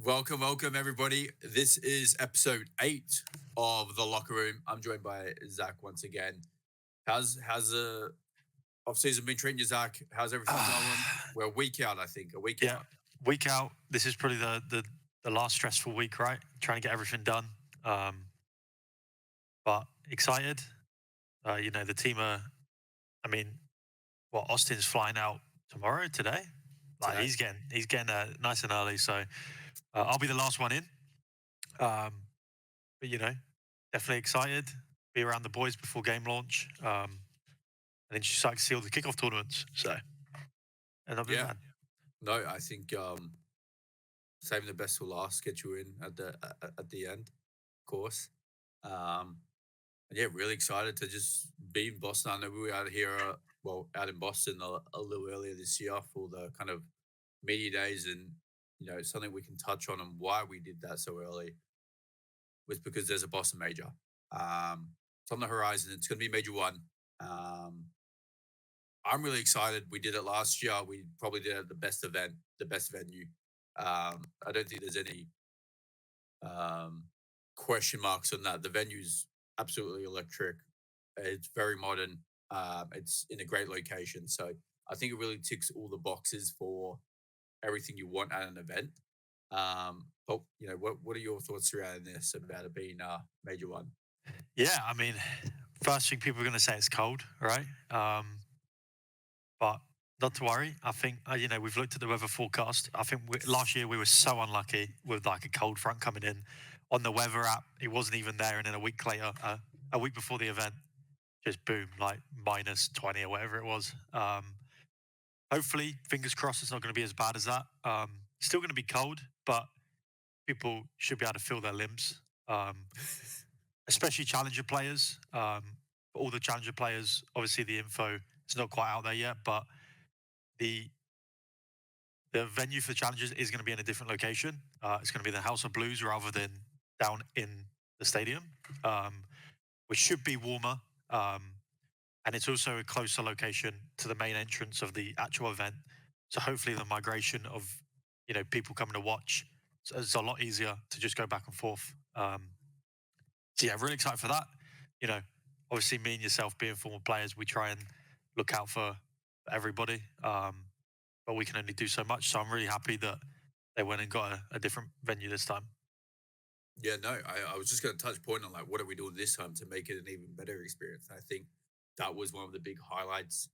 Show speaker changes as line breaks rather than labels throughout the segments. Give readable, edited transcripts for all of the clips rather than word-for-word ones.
Welcome, everybody. This is episode 8 of the Locker Room. I'm joined by Zach once again. How's the off season been treating you, Zach? How's everything going? We're a week out, I think. A week
Yeah,
out.
week out. This is probably the last stressful week, right? Trying to get everything done. But excited. The team are. I mean, Austin's flying out tomorrow, today. Like
Today.
he's getting nice and early. So I'll be the last one in. Um, but definitely excited. Be around the boys before game launch. And then just like see all the kickoff tournaments. So and I've been
Yeah.
bad.
No, I think saving the best for last, get you in at the end, of course. Um, and yeah, really excited to just be in Boston. I know we were out here, out in Boston a little earlier this year for the kind of media days, and something we can touch on and why we did that so early was because there's a Boston major. It's on the horizon. It's going to be major one. Um, I'm really excited. We did it last year. We probably did it at the best event, the best venue. I don't think there's any um, question marks on that. The venue's absolutely electric. It's very modern. It's in a great location. So I think it really ticks all the boxes for everything you want at an event. But what are your thoughts surrounding this about it being a major one?
Yeah, I mean, first thing people are going to say it's cold, right? But not to worry. I think we've looked at the weather forecast. I think last year we were so unlucky with like a cold front coming in on the weather app. It wasn't even there, and then a week later, a week before the event, just boom, like -20 or whatever it was. Hopefully, fingers crossed, it's not going to be as bad as that. Still going to be cold, but people should be able to feel their limbs, especially challenger players. For all the challenger players, obviously the info is not quite out there yet, but the the venue for the challenges is going to be in a different location. It's going to be the House of Blues rather than down in the stadium, which should be warmer. And it's also a closer location to the main entrance of the actual event. So hopefully the migration of people coming to watch is a lot easier to just go back and forth. So yeah, really excited for that. You know, Obviously me and yourself being former players, we try and look out for everybody. But we can only do so much. So I'm really happy that they went and got a different venue this time.
Yeah, no, I was just going to touch point on like what are we doing this time to make it an even better experience. I think that was one of the big highlights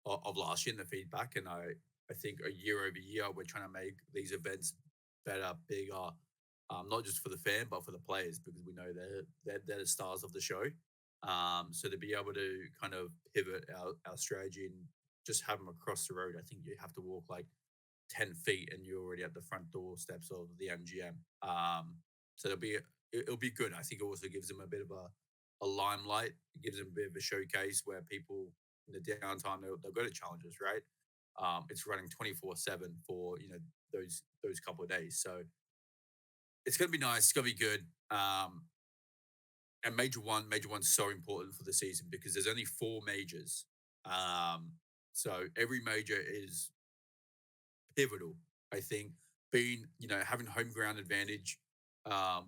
of last year in the feedback, and I think a year over year we're trying to make these events better, bigger, not just for the fan but for the players because we know they're the stars of the show. So to be able to kind of pivot our strategy and just have them across the road, I think you have to walk like 10 feet and you're already at the front doorsteps of the MGM. So it'll be good. I think it also gives them a bit of a limelight. It gives them a bit of a showcase where people in the downtime they'll go to challenges, right? It's running 24/7 for those couple of days. So it's gonna be nice. It's gonna be good. And major one's so important for the season because there's only 4 majors. So every major is pivotal. I think being having home ground advantage.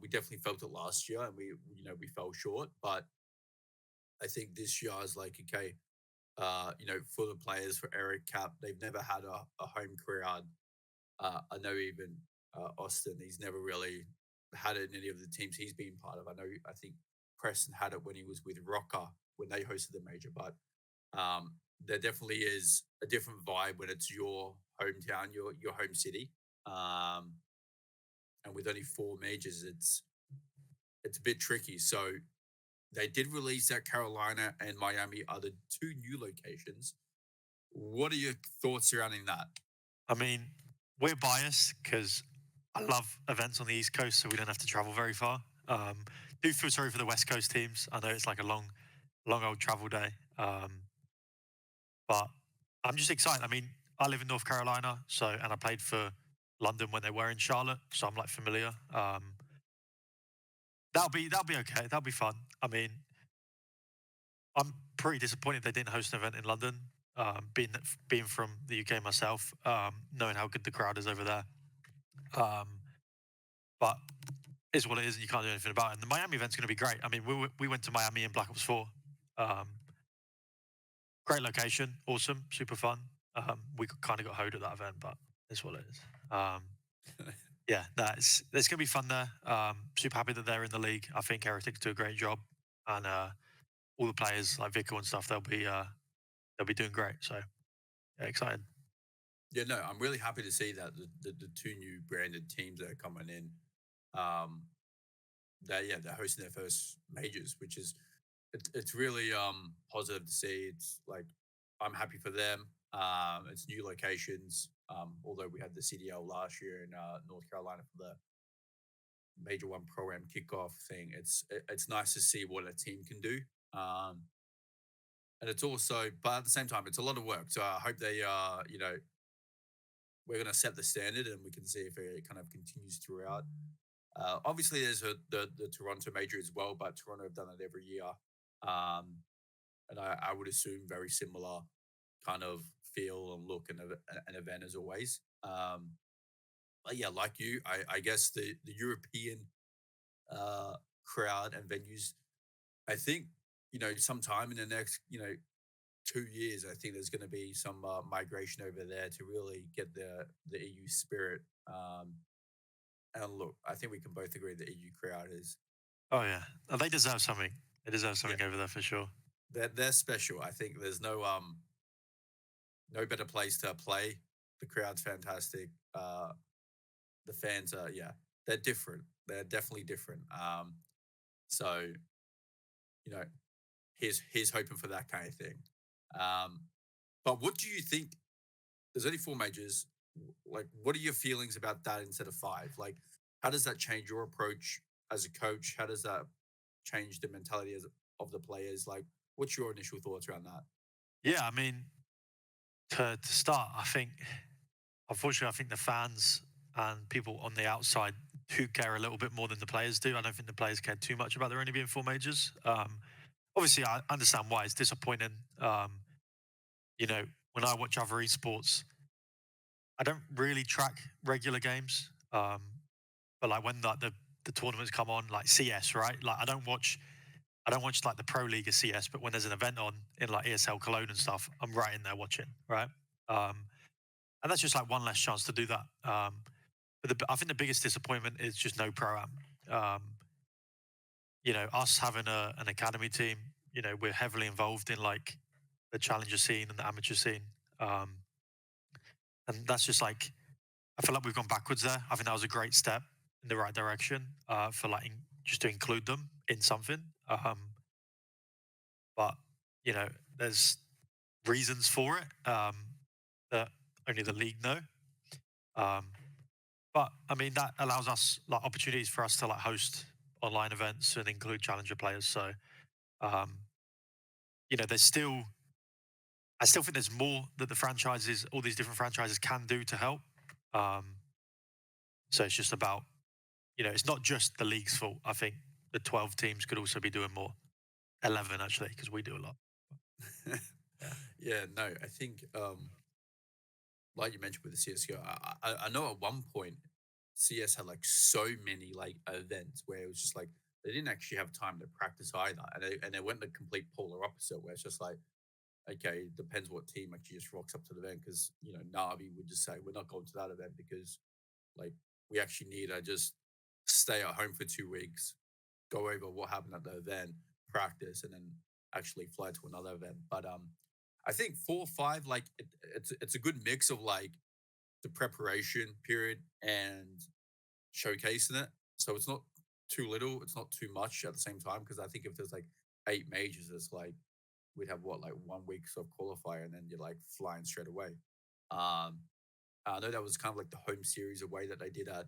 We definitely felt it last year, and we fell short. But I think this year is like okay, for the players for Eric Cap, they've never had a home crowd. I know even Austin, he's never really had it in any of the teams he's been part of. I think Preston had it when he was with Rocker when they hosted the major, but there definitely is a different vibe when it's your hometown, your home city. Um, and with only 4 majors, it's a bit tricky. So they did release that Carolina and Miami are the 2 new locations. What are your thoughts surrounding that?
I mean, we're biased because I love events on the East Coast, so we don't have to travel very far. Do feel sorry for the West Coast teams. I know it's like a long old travel day, but I'm just excited. I mean, I live in North Carolina, and I played for London when they were in Charlotte, so I'm like familiar. That'll be okay. That'll be fun. I mean, I'm pretty disappointed they didn't host an event in London. Being from the UK myself, knowing how good the crowd is over there. Um, but it's what it is, and you can't do anything about it. And the Miami event's going to be great. I mean, we went to Miami in Black Ops 4. Um, Great location, awesome, super fun. We kind of got hoed at that event, but it's what it is. Yeah, that's it's gonna be fun there. Super happy that they're in the league. I think Heretics do a great job, and all the players like Vico and stuff, they'll be doing great. So yeah, excited.
Yeah, no, I'm really happy to see that the two new branded teams that are coming in, um, they're hosting their first majors, which is it's really positive to see. It's like I'm happy for them. It's new locations. Although we had the CDL last year in North Carolina for the Major One program kickoff thing, it's nice to see what a team can do. Um, and it's also, but at the same time, it's a lot of work. So I hope they, we're going to set the standard and we can see if it kind of continues throughout. Obviously, there's the Toronto major as well, but Toronto have done it every year. Um, and I would assume very similar kind of feel and look and an event as always. But yeah, like you, I guess the European crowd and venues, I think, sometime in the next, 2 years, I think there's going to be some migration over there to really get the EU spirit. And look, I think we can both agree the EU crowd is,
Oh yeah, they deserve something. They deserve
yeah,
something over there for sure.
they're special. I think there's no better place to play. The crowd's fantastic. The fans are, yeah, they're different. They're definitely different. So you know, here's hoping for that kind of thing. Um, but what do you think? There's only four majors. Like, what are your feelings about that instead of five? Like, how does that change your approach as a coach? How does that change the mentality of the players? Like, what's your initial thoughts around that?
Yeah, I mean, to start, I think unfortunately, I think the fans and people on the outside do care a little bit more than the players do. I don't think the players care too much about there only being four majors. Obviously, I understand why it's disappointing. You know, when I watch other esports, I don't really track regular games. But like when the tournaments come on, like CS, right? Like I don't watch like the pro league of CS, but when there's an event on in like ESL Cologne and stuff, I'm right in there watching, right? Um, and that's just like one less chance to do that. But I think the biggest disappointment is just no pro am. Um, us having an academy team, we're heavily involved in like the challenger scene and the amateur scene. Um, and that's just like I feel like we've gone backwards there. I think that was a great step in the right direction for like just to include them in something. But there's reasons for it that only the league know. Um, but I mean that allows us like opportunities for us to like host online events and include challenger players. So um, there's still I still think there's more that the franchises, all these different franchises, can do to help. Um, so it's just about it's not just the league's fault. I think the 12 teams could also be doing more. 11 actually, because we do a lot. Yeah.
Yeah, no, I think like you mentioned with the CS:GO, I know at one point CS had like so many like events where it was just like they didn't actually have time to practice either, and they went the complete polar opposite where it's just like okay, it depends what team actually just rocks up to the event because Navi would just say we're not going to that event because like we actually need to just stay at home for 2 weeks, go over what happened at the event, practice, and then actually fly to another event. But I think 4 or 5, like it's a good mix of like the preparation period and showcasing it. So it's not too little, it's not too much at the same time. Because I think if there's like 8 majors, it's like we'd have what like 1 week of qualifier, and then you're like flying straight away. Um, I know that was kind of like the home series away that they did at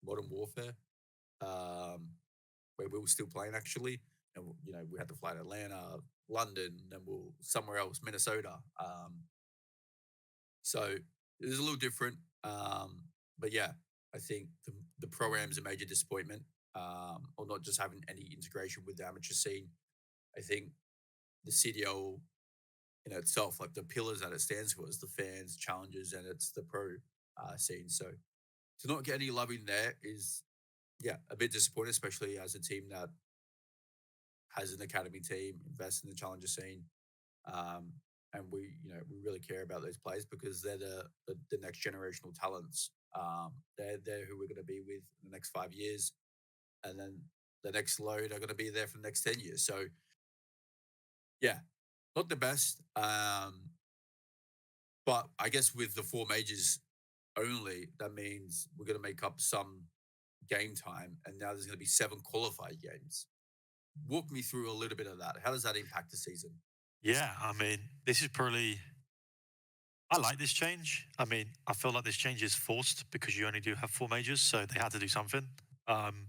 Modern Warfare, um, where we were still playing actually, and we had to fly to Atlanta, London, then we'll somewhere else, Minnesota. So it was a little different. But yeah, I think the program's a major disappointment, or not just having any integration with the amateur scene. I think the CDL itself, like the pillars that it stands for, is the fans, challenges, and it's the pro scene. So to not get any love in there is yeah, a bit disappointed, especially as a team that has an academy team, invests in the challenger scene, um, and we really care about those players because they're the next generational talents. They're who we're going to be with in the next 5 years, and then the next load are going to be there for the next 10 years. So yeah, not the best, but I guess with the four majors only, that means we're going to make up some game time, and now there's going to be seven qualified games. Walk me through a little bit of that. How does that impact the season?
Yeah, I mean, this is probably. I like this change. I mean, I feel like this change is forced because you only do have four majors, so they had to do something. Um,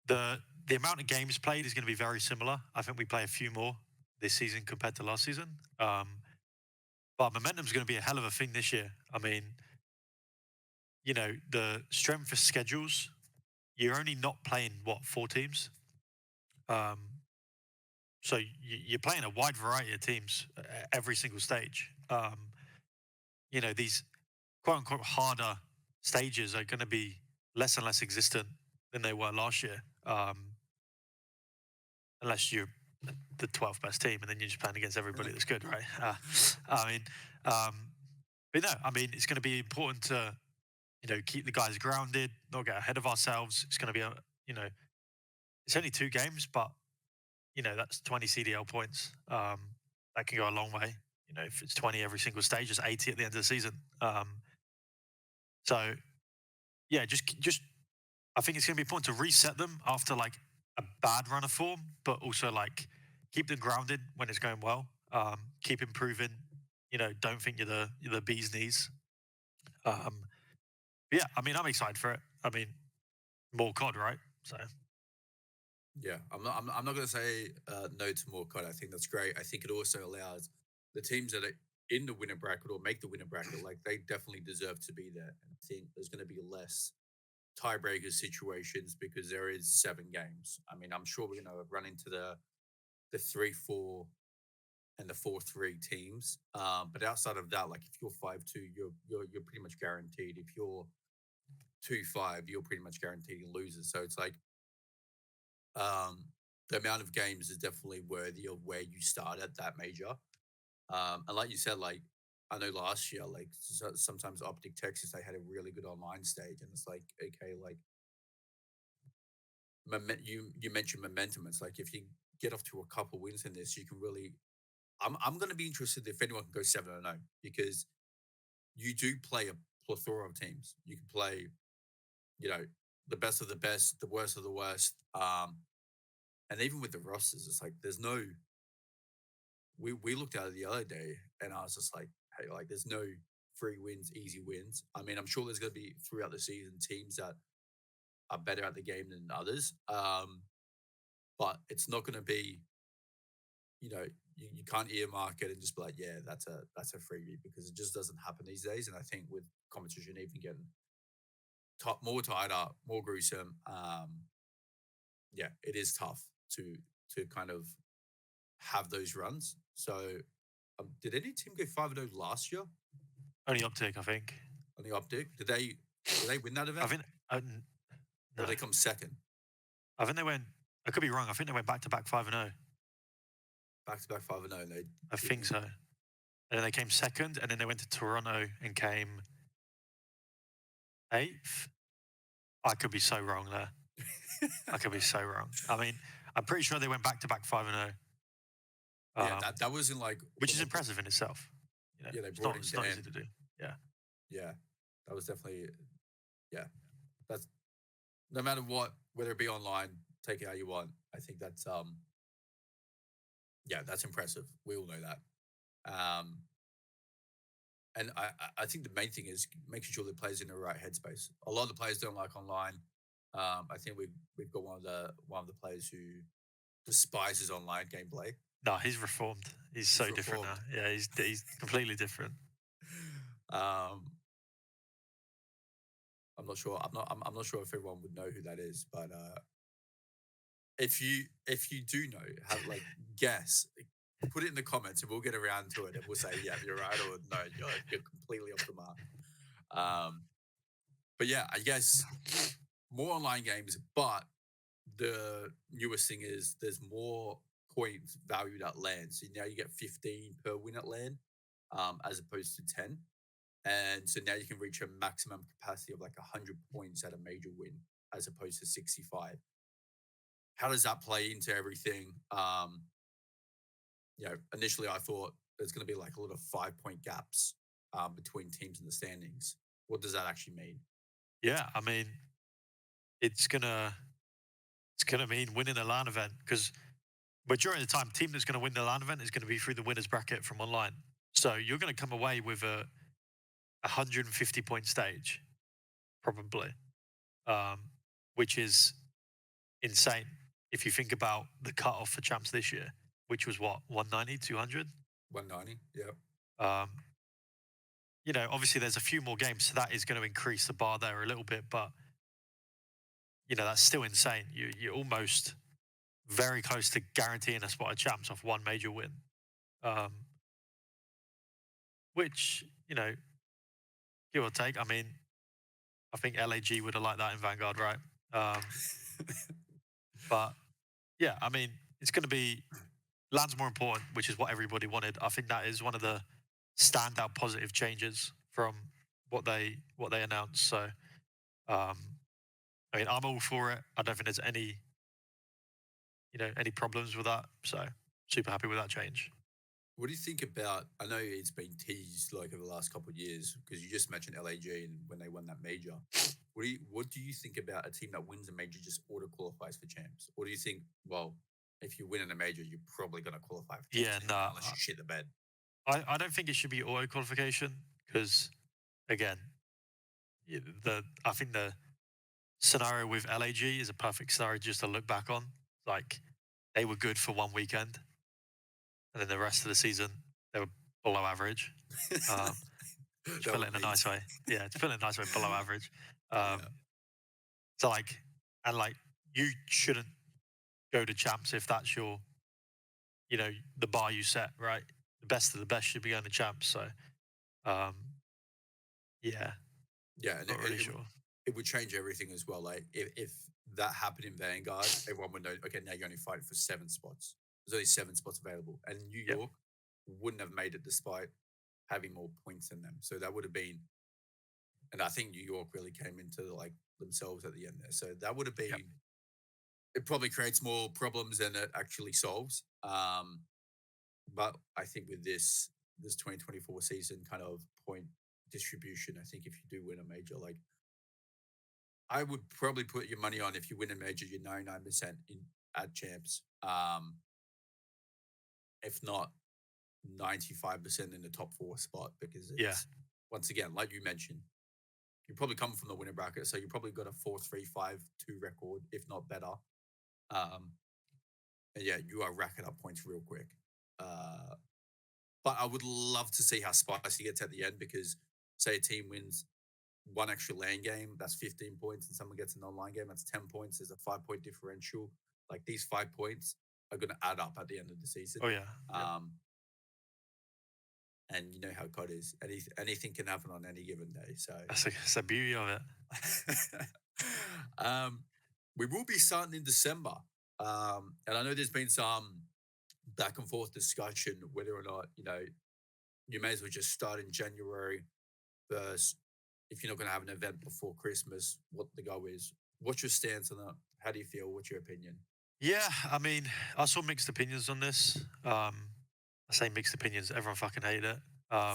the amount of games played is going to be very similar. I think we play a few more this season compared to last season. But momentum is going to be a hell of a thing this year. I mean, the strength of schedules. You're only not playing what, four teams. Um, so you're playing a wide variety of teams at every single stage. These quote unquote harder stages are going to be less and less existent than they were last year, unless you're the 12th best team and then you're just playing against everybody that's good, right? I mean, um, but no, I mean, it's going to be important to, keep the guys grounded, not get ahead of ourselves. It's going to be it's only two games, but, that's 20 CDL points. That can go a long way. If it's 20 every single stage, it's 80 at the end of the season. So yeah, just I think it's going to be important to reset them after like a bad run of form, but also like keep them grounded when it's going well. Keep improving. Don't think you're the bee's knees. Um, but yeah, I mean, I'm excited for it. I mean, more COD, right? So
Yeah, I'm not going to say no to more cut. I think that's great. I think it also allows the teams that are in the winner bracket or make the winner bracket, like they definitely deserve to be there. And I think there's going to be less tiebreaker situations because there is seven games. I mean, I'm sure we're going to run into the 3-4 and the 4-3 teams. But outside of that, like if you're 5-2, you're pretty much guaranteed. If you're 2-5, you're pretty much guaranteed losers. So it's like um, the amount of games is definitely worthy of where you start at that major. And like you said, like I know last year, like sometimes Optic Texas, they had a really good online stage, and it's like okay, like you mentioned momentum. It's like if you get off to a couple wins in this, you can really. I'm going to be interested if anyone can go 7-0 because you do play a plethora of teams. You can play, you know, the best of the best, the worst of the worst. And even with the rosters, it's like there's no. We looked at it the other day, and I was just like, hey, like there's no free wins, easy wins. I mean, I'm sure there's going to be throughout the season teams that are better at the game than others. But it's not going to be, you can't earmark it and just be like, yeah, that's a freebie because it just doesn't happen these days. And I think with competition even getting more tied up, more gruesome, yeah, it is tough to kind of have those runs. So, did any team go 5-0 last year
only uptick, I think.
on the Optic? Did they win that
I
event
think
or
no.
did they come second
I think they went. I could be wrong. I think they went back to back 5-0.
back to back 5-0? And they
I think
didn't.
so. And then they came second, and then they went to Toronto and came eighth. I could be so wrong there. I could be so wrong. I mean, I'm pretty sure they went back to back 5-0,
Yeah, that was in like
which is
like
impressive in itself.
yeah, they
It's
brought
not
in
it's not easy to
Dan.
do. Yeah.
Yeah, that was definitely yeah. That's no matter what, whether it be online, take it how you want. I think that's yeah, that's impressive. We all know that. Um, and I think the main thing is making sure the players in the right headspace. A lot of the players don't like online. I think we've got one of the players who despises online gameplay.
No, he's reformed. He's
He's
so different now.
reformed.
Yeah, he's completely different.
um, I'm not sure if everyone would know who that is, but if you do know, have like guess, put it in the comments, and we'll get around to it, and we'll say, yeah, you're right, or no, you're completely off the mark. Um, but yeah, I guess more online games, but the newest thing is there's more points valued at land. So now you get 15 per win at land, as opposed to 10. And so now you can reach a maximum capacity of like 100 points at a major win, as opposed to 65. How does that play into everything? Initially I thought there's going to be like a lot of 5 point gaps between teams in the standings. What does that actually mean?
Yeah, I mean, it's gonna it's gonna mean winning a LAN event because majority of the time, team that's going to win the LAN event is going to be through the winners bracket from online. So you're going to come away with a 150-point stage, probably, um, which is insane if you think about the cutoff for champs this year, which was what, 190, 200.
190. Yeah.
Um, obviously there's a few more games, so that is going to increase the bar there a little bit, but that's still insane. You're almost very close to guaranteeing a spot of champs off one major win, um, which give or take. I mean, I think LAG would have liked that in Vanguard, right? But yeah, I mean, it's going to be land's more important, which is what everybody wanted. I think that is one of the standout positive changes from what they announced. So, um, I mean, I'm all for it. I don't think there's any problems with that. So, super happy with that change.
What do you think about? I know it's been teased like over the last couple of years because you just mentioned LAG and when they won that major. What do you think about a team that wins a major just auto qualifies for champs? Or do you think, well, if you win in a major, you're probably going to qualify for champs
Yeah,
anyway,
no,
unless you shit the bed?
I don't think it should be auto qualification because, again, I think the scenario with LAG is a perfect scenario just to look back on. Like, they were good for one weekend, and then the rest of the season they were below average. Um, to
That
put it
would
in a
be
nice way, yeah, to put it in a nice way, below average. Um,
yeah.
so you shouldn't go to champs if that's the bar you set, right? The best of the best should be going to champs. So um, yeah,
Yeah, and
not really sure.
it would change everything as well. Like if that happened in Vanguard, everyone would know. Okay, now you're only fighting for 7 spots. There's only 7 spots available, and New
Yep,
York wouldn't have made it despite having more points than them. So that would have been, and I think New York really came into like themselves at the end there. So that would have
yep,
been. It probably creates more problems than it actually solves. But I think with this 2024 season kind of point distribution, I think if you do win a major, like I would probably put your money on if you win a major, you're 99% in at champs. If not 95% in the top four spot, because
yeah.
it's once again, like you mentioned, you probably come from the winner bracket, so you probably got a 4-3-5-2 record, if not better. Um, and yeah, you are racking up points real quick. Uh, but I would love to see how spicy it gets at the end because say a team wins one extra land game, that's 15 points, and someone gets an online game, that's 10 points. There's a 5 point differential. Like these 5 points are going to add up at the end of the season.
Oh yeah, yep.
Um, and you know how God is. Anything can happen on any given day. So,
That's the beauty of it.
um, we will be starting in December. And I know there's been some back and forth discussion whether or not, you may as well just start in January versus if you're not going to have an event before Christmas, what the go is. What's your stance on that? How do you feel? What's your opinion?
Yeah, I mean, I saw mixed opinions on this. I say mixed opinions. Everyone fucking hated it. I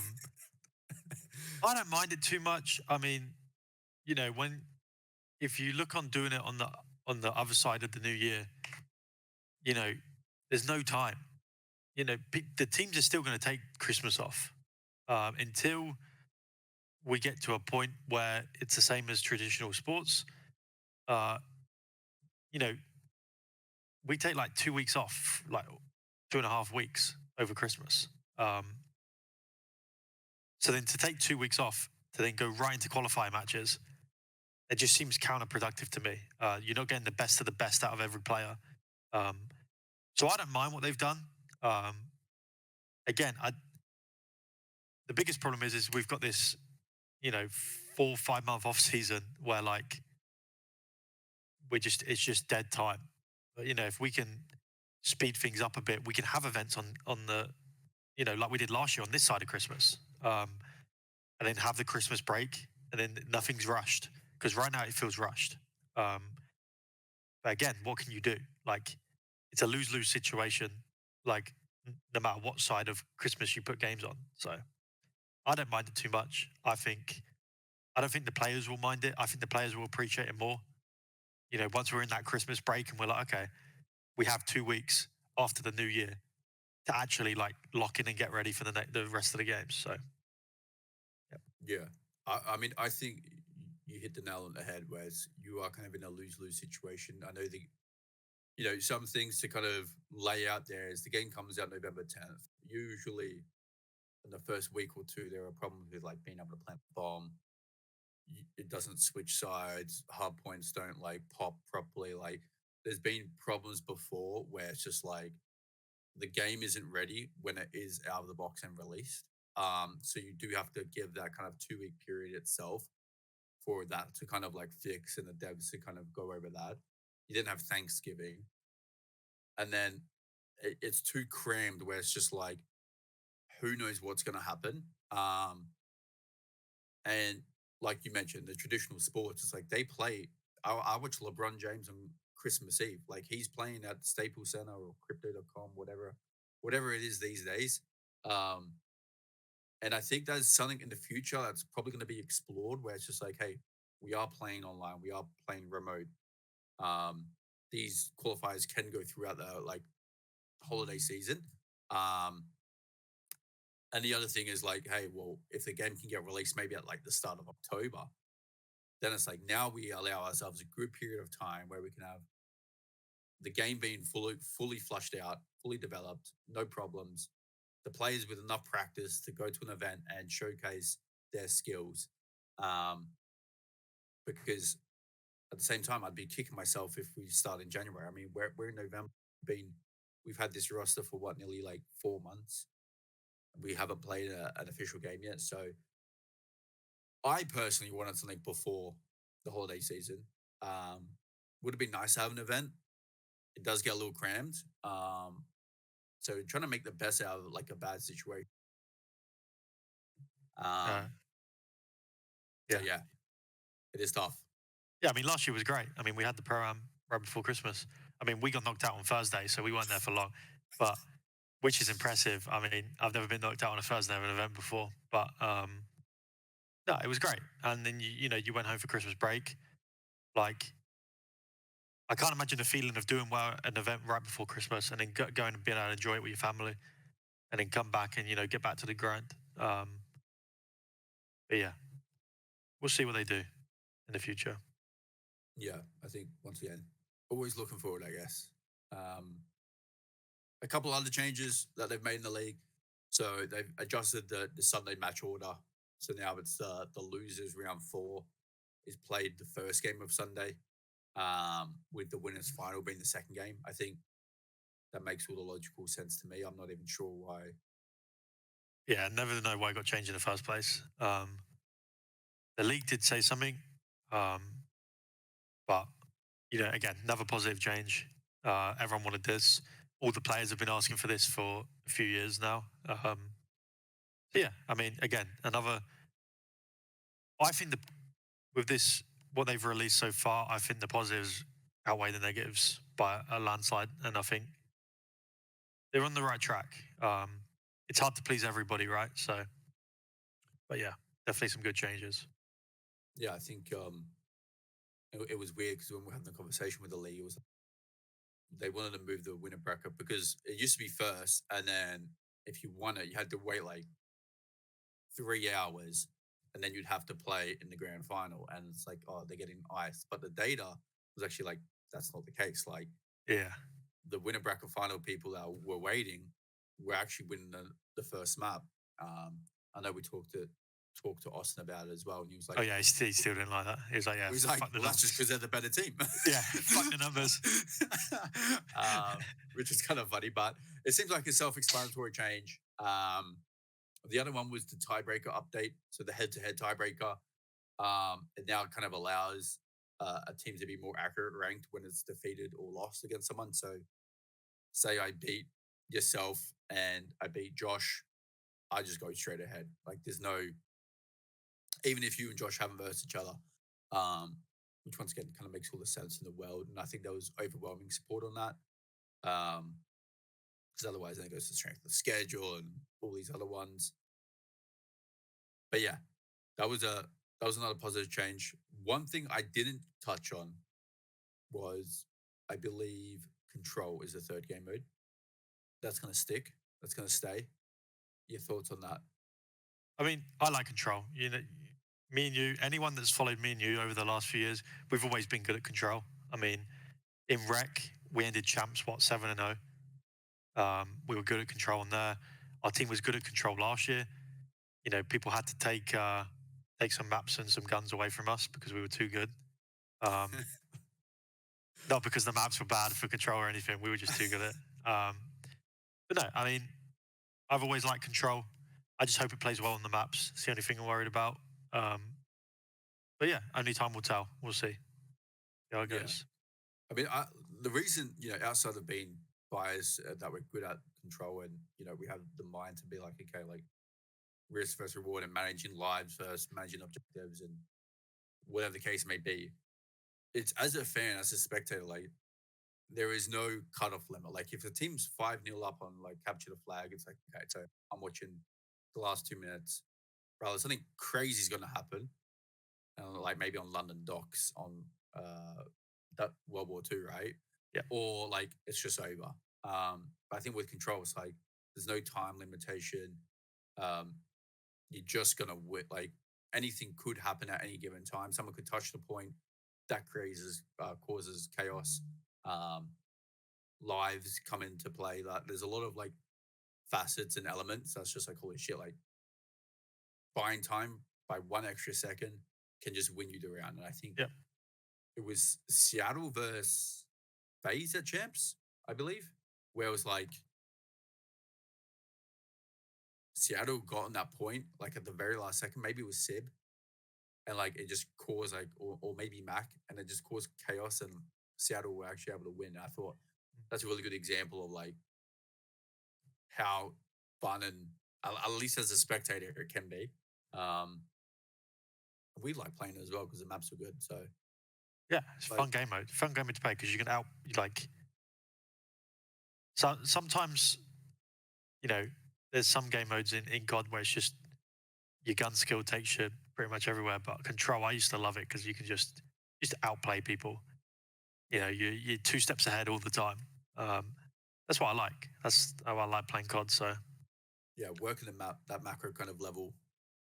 don't mind it too much. I mean, when if you look on doing it on the other side of the new year, you know, there's no time. The teams are still going to take Christmas off until we get to a point where it's the same as traditional sports. Uh, you know, we take like 2 weeks off, like 2.5 weeks over Christmas. So then to take 2 weeks off to then go right into qualifying matches, it just seems counterproductive to me. You're not getting the best of the best out of every player. Um, so I don't mind what they've done. Um, again, the biggest problem is we've got this, 4 5 month off season where like it's just dead time. But if we can speed things up a bit, we can have events on the like we did last year on this side of Christmas, and then have the Christmas break, and then nothing's rushed because right now it feels rushed. Um, but again, what can you do? Like it's a lose lose situation. Like no matter what side of Christmas you put games on, so I don't mind it too much. I don't think the players will mind it. I think the players will appreciate it more. Once we're in that Christmas break and we're like, okay, we have 2 weeks after the new year to actually like lock in and get ready for the rest of the games. So yeah,
Yeah. I mean, I think you hit the nail on the head, whereas you are kind of in a lose lose situation. I know some things to kind of lay out there is the game comes out November 10th. Usually in the first week or two, there are problems with like being able to plant the bomb. It doesn't switch sides. Hard points don't like pop properly. Like there's been problems before where it's just like the game isn't ready when it is out of the box and released. So you do have to give that kind of 2 week period itself for that to kind of like fix and the devs to kind of go over that. You didn't have Thanksgiving, and then it's too crammed where it's just like who knows what's going to happen. And like you mentioned, the traditional sports, it's like they play. I watch LeBron James on Christmas Eve. Like he's playing at Staples Center or Crypto.com, whatever it is these days. Um, and I think that's something in the future that's probably going to be explored where it's just like, hey, we are playing online, we are playing remote. Um, these qualifiers can go throughout the like holiday season. Um, and the other thing is like, hey, well, if the game can get released maybe at like the start of October, then it's like now we allow ourselves a good period of time where we can have the game being fully flushed out, fully developed, no problems. The players with enough practice to go to an event and showcase their skills. Um, because at the same time, I'd be kicking myself if we start in January. I mean, we're in November. We've had this roster for what nearly like 4 months. We haven't played an official game yet. So I personally wanted something before the holiday season. Um, would have been nice to have an event. It does get a little crammed. So trying to make the best out of like a bad situation.
uh,
Um, so
yeah,
yeah, it is tough.
yeah. I mean, last year was great. I mean, we had the pro-am right before Christmas. I mean, we got knocked out on Thursday, so we weren't there for long, but which is impressive. I mean, I've never been knocked out on a Thursday of an event before, but no, it was great. And then you went home for Christmas break. Like, I can't imagine the feeling of doing well at an event right before Christmas and then going and being able to enjoy it with your family, and then come back and get back to the grind. But yeah, we'll see what they do in the future.
Yeah, I think once again, always looking forward, I guess. Um, a couple other changes that they've made in the league. So they've adjusted the Sunday match order. So now it's the losers round four is played the first game of Sunday, with the winners final being the second game. I think that makes all the logical sense to me. I'm not even sure why.
Yeah, never know why it got changed in the first place. The league did say something, um, but again, another positive change. Everyone wanted this. All the players have been asking for this for a few years now. So yeah, I mean, again, another. I think with this, what they've released so far, I think the positives outweigh the negatives by a landslide, and I think they're on the right track. It's hard to please everybody, right? So, but yeah, definitely some good changes.
Yeah, I think it was weird because when we were having the conversation with the league, it was they wanted to move the winner bracket because it used to be first, and then if you won it, you had to wait like 3 hours, and then you'd have to play in the grand final. And it's like, oh, they're getting iced. But the data was actually like, that's not the case. Like
Yeah.
the winner bracket final people that were waiting were actually winning the first map. Um, I know we talked to Austin about it as well, and he was
Oh
like,
yeah, he still didn't like that. He was like, yeah,
he's like,
fuck the
well, that's just
numbers.
because they're the better team.
Yeah, fuck the numbers.
Which is kind of funny, but it seems like a self-explanatory change. The other one was the tiebreaker update. So the head-to-head tiebreaker. It now kind of allows a team to be more accurate ranked when it's defeated or lost against someone. So, say I beat yourself and I beat Josh, I just go straight ahead. Like, there's no, even if you and Josh haven't versed each other, um, which once again kind of makes all the sense in the world. And I think there was overwhelming support on that. Because otherwise, then it goes to strength of the schedule and all these other ones. But yeah, that was a that was another positive change. One thing I didn't touch on was, I believe, control is the third game mode. That's gonna stick. That's gonna stay. Your thoughts on that?
I mean, I like control. You know, me and you, anyone that's followed me and you over the last few years, we've always been good at control. I mean, in rec, we ended champs, what, 7-0. We were good at control on there. Our team was good at control last year. You know, people had to take some maps and some guns away from us because we were too good. Um, Not because the maps were bad for control or anything. We were just too good at it. But no, I mean, I've always liked control. I just hope it plays well on the maps. It's the only thing I'm worried about. Um, but yeah, only time will tell. We'll see how it
Yeah,
goes.
I mean, the reason, outside of being biased, that we're good at control, and we have the mind to be like, okay, like, risk versus reward and managing lives versus managing objectives and whatever the case may be. It's, as a fan, as a spectator, like, there is no cutoff limit. Like, if the team's 5-0 up on, like, capture the flag, it's like, okay, so I'm watching the last 2 minutes. Rather, something crazy is going to happen. And, like, maybe on London docks on that World War II, right?
Yeah,
Or, like, it's just over. But I think with control, it's like there's no time limitation. Um, you're just gonna win. Like, anything could happen at any given time. Someone could touch the point that causes chaos. Um, Lives come into play. Like, there's a lot of, like, facets and elements that's just like, holy shit, like, buying time by 1 extra second can just win you the round. And I think
yeah,
it was Seattle versus FaZe at champs, I believe, where it was like Seattle got on that point like at the very last second. Maybe it was Sib, and like it just caused, like, or maybe Mac, and it just caused chaos, and Seattle were actually able to win. I thought that's a really good example of, like, how fun and, at least as a spectator, it can be. Um, we like playing it as well because the maps are good. So,
yeah. It's a
but
fun game mode. Fun game mode to play because you can out like. So sometimes there's some game modes in God where it's just your gun skill takes you pretty much everywhere. But control, I used to love it because you can just outplay people. You know, you're 2 steps ahead all the time. Um, that's what I like. That's how I like playing COD. So
yeah, working the map, that macro kind of level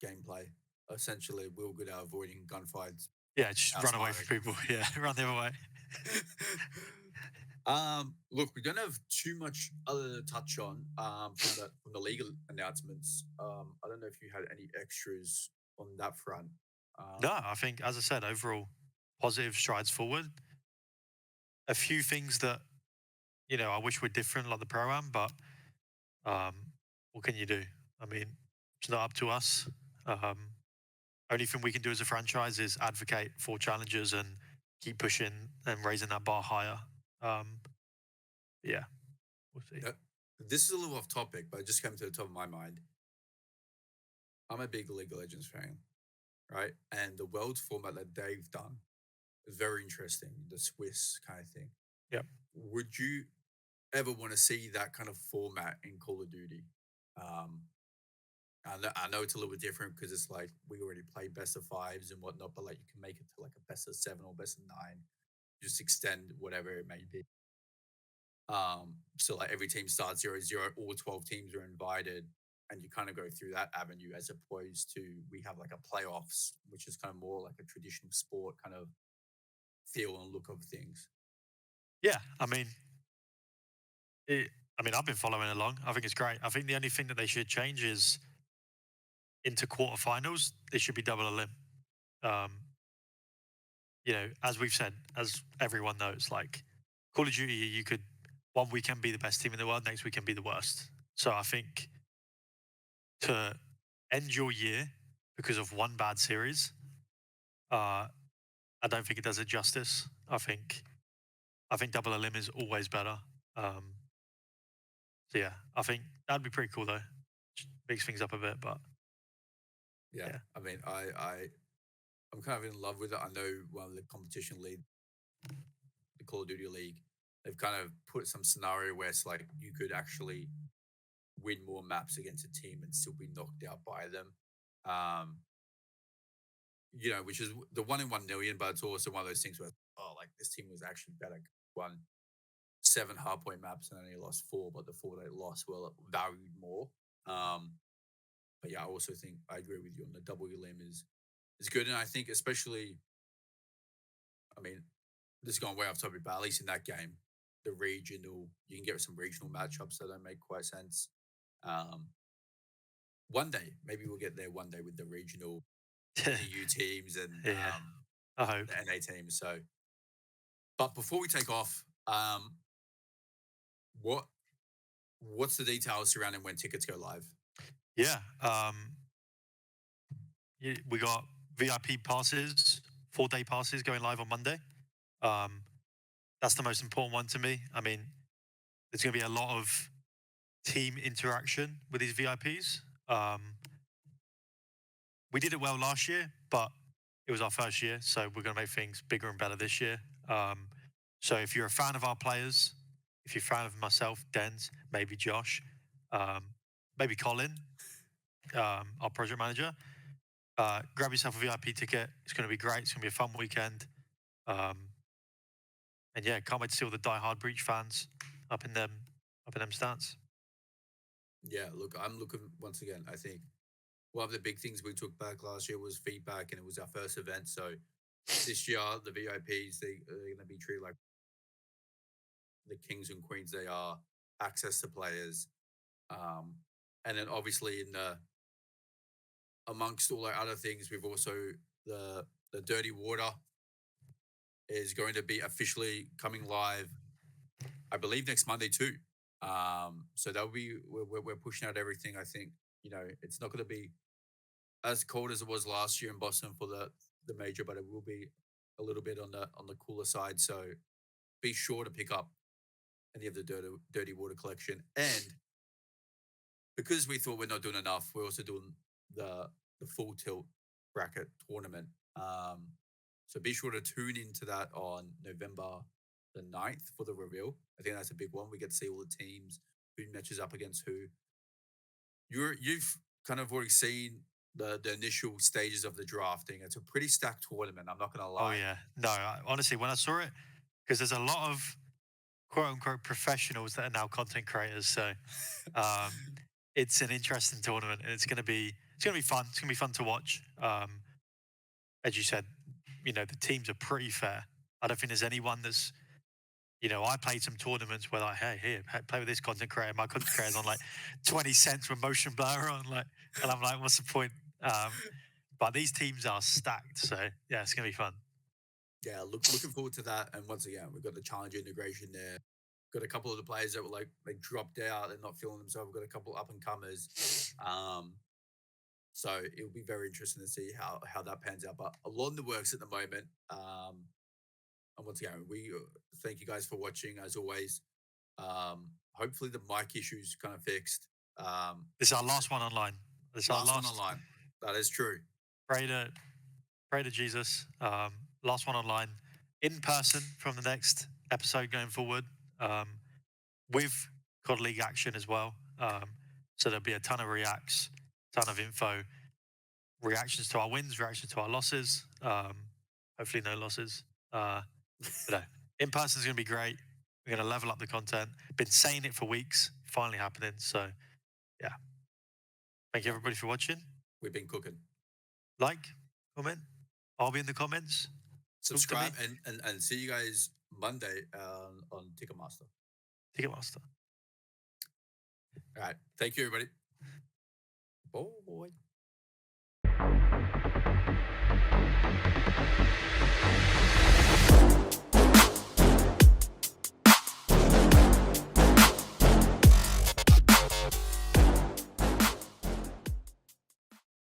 gameplay, essentially, we're good at avoiding gunfights
yeah, just run away
outsmarting.
from people. Yeah, run the other way.
Look, we don't have too much other to touch on from the legal announcements. I don't know if you had any extras on that front.
No,
Um,
I think, as I said, overall positive strides forward. A few things that I wish were different, like the pro am, but um, what can you do? I mean, it's not up to us. Um, Only thing we can do as a franchise is advocate for challenges and keep pushing and raising that bar higher. Um, yeah, we'll see.
yeah, this is a little off topic, but it just came to the top of my mind. I'm a big League of Legends fan, right? And the world format that they've done is very interesting. The Swiss kind of thing.
Yeah,
Would you ever want to see that kind of format in Call of Duty? Um, I know it's a little bit different because it's like we already play best of fives and whatnot, but like you can make it to like a best of seven or best of nine, just extend whatever it may be. So like every team starts 0-0, all 12 teams are invited, and you kind of go through that avenue as opposed to we have like a playoffs, which is kind of more like a traditional sport kind of feel and look of things.
yeah. It, I've been following along. I think it's great. I think the only thing that they should change is into quarterfinals. It should be double a limb. Um, as we've said, as everyone knows, like Call of Duty, you could one weekend be the best team in the world, next weekend be the worst. So I think to end your year because of one bad series, uh, I don't think it does it justice. I think double elim is always better. So yeah, I think that'd be pretty cool though. Just mix things up a bit, but
Yeah,
yeah.
I mean, I'm kind of in love with it. I know one of the competition league, the Call of Duty League, they've kind of put some scenario where it's like you could actually win more maps against a team and still be knocked out by them. Um, which is the 1 in 1 million, but it's also one of those things where, oh, like this team was actually better, won 7 hardpoint maps and only lost four, but the four they lost were valued more. Um, but yeah, I also think I agree with you on the double limb is good, and I think especially, I mean, this is going way off topic, but at least in that game, the regional you can get some regional matchups that don't make quite sense. Um, one day, maybe we'll get there one day with the regional EU teams and
Yeah, I hope.
the NA teams. So, but before we take off, what what's the details surrounding when tickets go live?
Yeah, we got VIP passes, 4-day passes going live on Monday. Um, that's the most important one to me. I mean, there's going to be a lot of team interaction with these VIPs. We did it well last year, but it was our first year, so we're going to make things bigger and better this year. So if you're a fan of our players, if you're a fan of myself, Denz, maybe Josh, um, maybe Colin, our project manager, grab yourself a VIP ticket. It's going to be great. It's going to be a fun weekend. Um, and yeah, can't wait to see all the Die-Hard Breach fans up in them stands.
Yeah, look, I'm looking once again. I think one of the big things we took back last year was feedback, and it was our first event. So this year, the VIPs they're going to be treated like the kings and queens they are. Access to players, and then obviously in the amongst all our other things, we've also the dirty water is going to be officially coming live, I believe next Monday too. So that'll be we're pushing out everything. I think it's not going to be as cold as it was last year in Boston for the major, but it will be a little bit on the cooler side. So be sure to pick up any of the dirty water collection. And because we thought we're not doing enough, we're also doing the the full tilt bracket tournament. So be sure to tune into that on November the 9th for the reveal. I think that's a big one. We get to see all the teams, who matches up against who. You've kind of already seen the initial stages of the drafting. It's a pretty stacked tournament. I'm not gonna
Oh
lie.
yeah, no, honestly, when I saw it, because there's a lot of quote unquote professionals that are now content creators, so um, it's an interesting tournament, and it's gonna be fun. It's gonna be fun to watch. As you said, the teams are pretty fair. I don't think there's anyone that's I played some tournaments where like, hey, here, play with this content creator. My content creator's on like 20 cents with motion blur on, and I'm like, what's the point? But these teams are stacked, so yeah, it's gonna be fun.
Yeah, looking forward to that. And once again, we've got the challenge integration there. Got a couple of the players that were like they dropped out, they're not feeling themselves. We've got a couple up and comers. Um, so it'll be very interesting to see how that pans out. But a lot in the works at the moment. And once again, we thank you guys for watching as always. Hopefully the mic issues kind of fixed.
This is our last one online. This is our
Last one
last.
online. That is true.
Pray to pray to Jesus. Last one online, in person from the next episode going forward, with COD League action as well. So there'll be a ton of reacts, ton of info, reactions to our wins, reactions to our losses. Hopefully no losses. But no, in person is going to be great. We're going to level up the content. Been saying it for weeks. Finally happening. So yeah, thank you everybody for watching.
We've been cooking.
Like, comment. I'll be in the comments.
Subscribe and see you guys Monday on Ticketmaster.
Ticketmaster.
All right. Thank you, everybody. Boy.